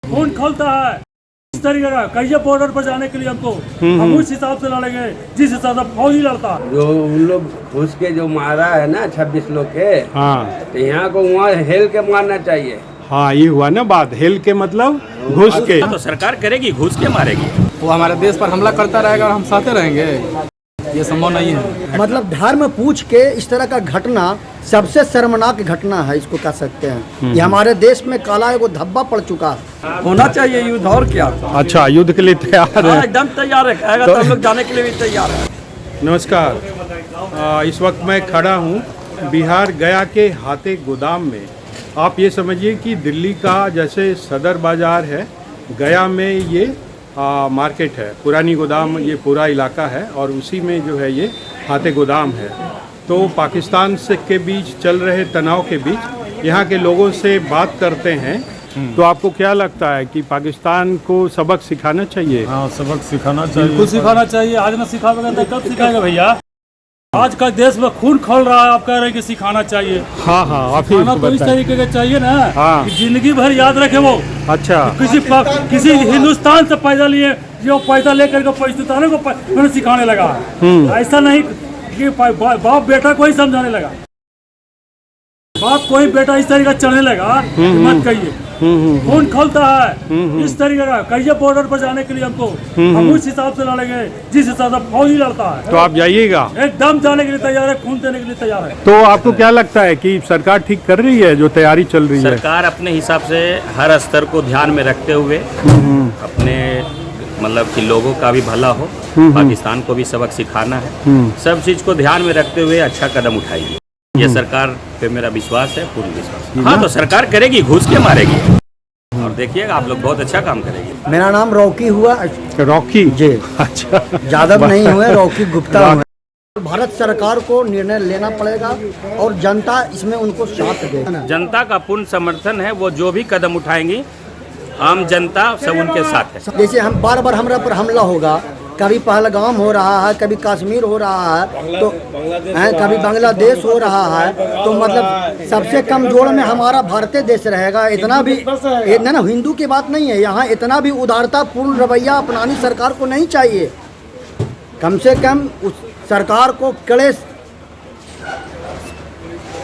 खून खौलता है इस तरीके का। कहिए बॉर्डर पर जाने के लिए हमको, हम उस हिसाब से लड़ेंगे जिस हिसाब से फौजी लड़ता है। जो उन लोग घुस के जो मारा है ना 26 लोग के, हाँ तो यहाँ को वहाँ हेल के मारना चाहिए। हाँ, ये हुआ ना बात, हेल के मतलब घुस के। तो सरकार करेगी, घुस के मारेगी। वो हमारे देश पर हमला करता रहेगा और हम सहते रहेंगे, ये संभव नहीं है। मतलब धर्म पूछ के इस तरह का घटना सबसे शर्मनाक घटना है, इसको कह सकते हैं। ये हमारे देश में काला एगो धब्बा पड़ चुका है। होना चाहिए युद्ध, और क्या। अच्छा, युद्ध के लिए तैयार है? एकदम तैयार है, कहेगा तो हम लोग जाने के लिए भी तैयार है। नमस्कार, इस वक्त मैं खड़ा हूँ बिहार गया के हाथे गोदाम में। आप ये समझिए कि दिल्ली का जैसे सदर बाज़ार है, गया में ये मार्केट है, पुरानी गोदाम, ये पूरा इलाका है और उसी में जो है ये हाथे गोदाम है। तो पाकिस्तान से के बीच चल रहे तनाव के बीच यहाँ के लोगों से बात करते हैं। तो आपको क्या लगता है कि पाकिस्तान को सबक सिखाना चाहिए? हाँ, सबक सिखाना चाहिए, बिल्कुल सिखाना चाहिए। आज ना सिखाएगा तो कब सिखाएगा भैया? आज का देश में खून खोल रहा है, आप कह रहे हैं कि सिखाना चाहिए। हाँ हाँ, आप सिखाना तो इस तरीके का चाहिए ना, हाँ। कि जिंदगी भर याद रखे वो। अच्छा, किसी हिंदुस्तान से पैसा लिए, जो पैसा लेकर के पाकिस्तान को सिखाने लगा। ऐसा नहीं कि बाप बेटा को ही समझाने लगा, बाप कोई बेटा इस तरीके चढ़ने लगा, मत कहिए। खून खोलता है इस तरीके का। कहिए बॉर्डर पर जाने के लिए हमको, हम उस हिसाब से लड़ेंगे जिस हिसाब से फौजी लड़ता है। तो आप जाइएगा? एकदम जाने के लिए तैयार है, खून देने के लिए तैयार है। तो आपको क्या लगता है कि सरकार ठीक कर रही है जो तैयारी चल रही है? सरकार अपने हिसाब से हर स्तर को ध्यान में रखते हुए अपने मतलब कि लोगों का भी भला हो, पाकिस्तान को भी सबक सिखाना है, सब चीज को ध्यान में रखते हुए अच्छा कदम उठाएगी। ये सरकार पे मेरा विश्वास है, पूर्ण विश्वास। हाँ, तो सरकार करेगी, घुस के मारेगी, और देखिएगा आप लोग बहुत अच्छा काम करेगी। मेरा नाम रॉकी हुआ। रॉकी जी, अच्छा, यादव नहीं हुए, रॉकी गुप्ता हुए। भारत सरकार को निर्णय लेना पड़ेगा और जनता इसमें उनको साथ दे। जनता का पूर्ण समर्थन है, वो जो भी कदम उठाएंगी आम जनता सब उनके साथ है। जैसे हम बार बार हमारे पर हमला होगा, कभी पहलगाम हो रहा है, कभी कश्मीर हो रहा है, तो कभी बांग्लादेश हो रहा है, तो मतलब सबसे कम जोड़ में हमारा भारतीय देश रहेगा। इतना भी ना हिंदू की बात नहीं है, यहाँ इतना भी उदारता पूर्ण रवैया अपनानी सरकार को नहीं चाहिए। कम से कम उस सरकार को कड़े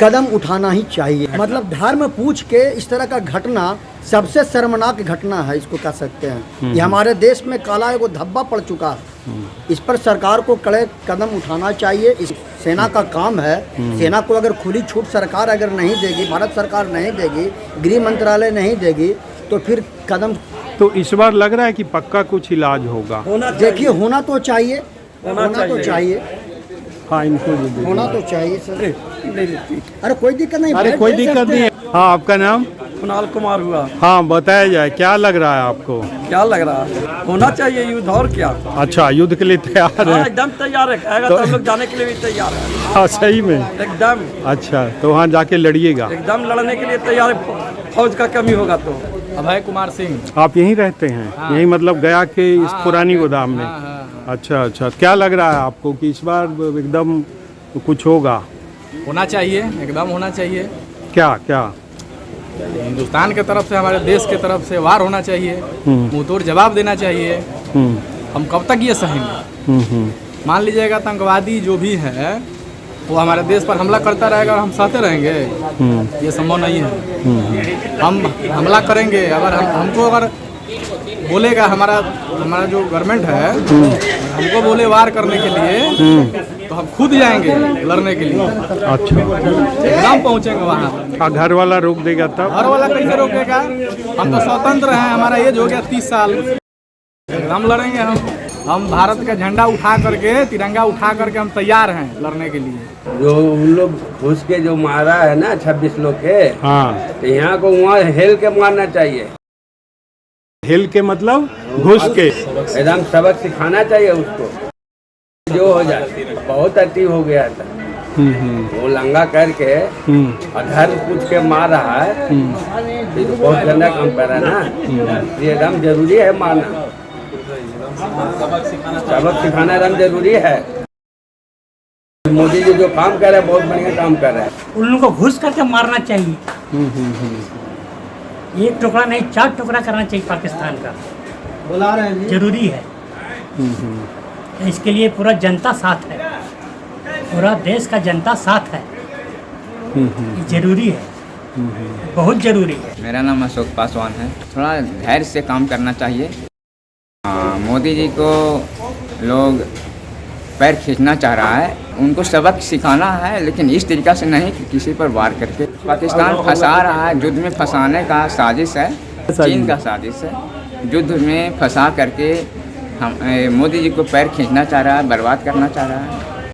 कदम उठाना ही चाहिए। मतलब धर्म पूछ के इस तरह का घटना सबसे शर्मनाक घटना है, इसको कह सकते हैं। ये हमारे देश में काला एगो धब्बा पड़ चुका है। इस पर सरकार को कड़े कदम उठाना चाहिए। इस सेना का काम है। सेना को अगर खुली छूट सरकार अगर नहीं देगी, भारत सरकार नहीं देगी, गृह मंत्रालय नहीं देगी, तो फिर कदम। तो इस बार लग रहा है कि पक्का कुछ इलाज होगा। देखिए, होना तो चाहिए, होना तो चाहिए। हाँ, इनको होना तो चाहिए सर। अरे कोई दिक्कत नहीं, अरे कोई दिक्कत नहीं है। हाँ, आपका नाम? कुणाल कुमार हुआ। हाँ, बताया जाए, क्या लग रहा है आपको? क्या लग रहा है, होना चाहिए युद्ध, और क्या। अच्छा, युद्ध के लिए तैयार है? एकदम तैयार है, कहेगा तो हम लोग जाने के लिए भी तैयार है। हाँ, सही में? एकदम। अच्छा, तो वहाँ जाके लड़िएगा? एकदम लड़ने के लिए तैयार है, फौज का कमी होगा तो। अभय कुमार सिंह। आप यहीं रहते हैं? हाँ। यहीं मतलब गया के इस पुरानी गोदाम में? अच्छा अच्छा, क्या लग रहा है आपको कि इस बार एकदम कुछ होगा? होना चाहिए, एकदम होना चाहिए। क्या क्या? हिंदुस्तान के तरफ से, हमारे देश के तरफ से वार होना चाहिए, मुंहतोड़ जवाब देना चाहिए। हम कब तक ये सहेंगे? मान लीजिएगा आतंकवादी जो भी है वो हमारे देश पर हमला करता रहेगा और हम सहते रहेंगे, ये संभव नहीं है। हम हमला करेंगे, अगर हमको अगर बोलेगा हमारा जो गवर्नमेंट है हमको बोले वार करने के लिए, तो हम खुद जाएंगे लड़ने के लिए। अच्छा, एकदम पहुंचेंगे वहाँ। घर वाला रोक देगा तब? घर वाला कैसे रोकेगा? हम तो स्वतंत्र हैं, हमारा एज हो गया 30 साल। एकदम लड़ेंगे हम भारत का झंडा उठा करके, तिरंगा उठा करके हम तैयार हैं लड़ने के लिए। जो उन लोग घुस के जो मारा है ना 26 लोग के, हाँ, तो यहाँ को वहाँ हेल के मारना चाहिए। हेल के मतलब घुस के? एकदम सबक सिखाना चाहिए उसको, जो हो जाए। बहुत अति हो गया था, वो लंगा करके धर्म पूछ के मार रहा है, ये तो बहुत गंदा काम कर रहा है ना। ये एकदम जरूरी है मारना, सबक सिखाना एकदम जरूरी है। मोदी जी जो काम कर रहे हैं बहुत बढ़िया काम कर रहे हैं। उन लोगों को घुस करके मारना चाहिए। एक टुकड़ा नहीं 4 टुकड़ा करना चाहिए पाकिस्तान का, बुला रहे हैं जरूरी है। इसके लिए पूरा जनता साथ है, पूरा देश का जनता साथ है, ये जरूरी है, बहुत जरूरी है। मेरा नाम अशोक पासवान है। थोड़ा धैर्य से काम करना चाहिए। मोदी जी को लोग पैर खींचना चाह रहा है, उनको सबक सिखाना है, लेकिन इस तरीक़ा से नहीं कि किसी पर वार करके। पाकिस्तान फंसा रहा है, युद्ध में फंसाने का साजिश है, चीन का साजिश है। युद्ध में फंसा करके हम मोदी जी को पैर खींचना चाह रहा है, बर्बाद करना चाह रहा है।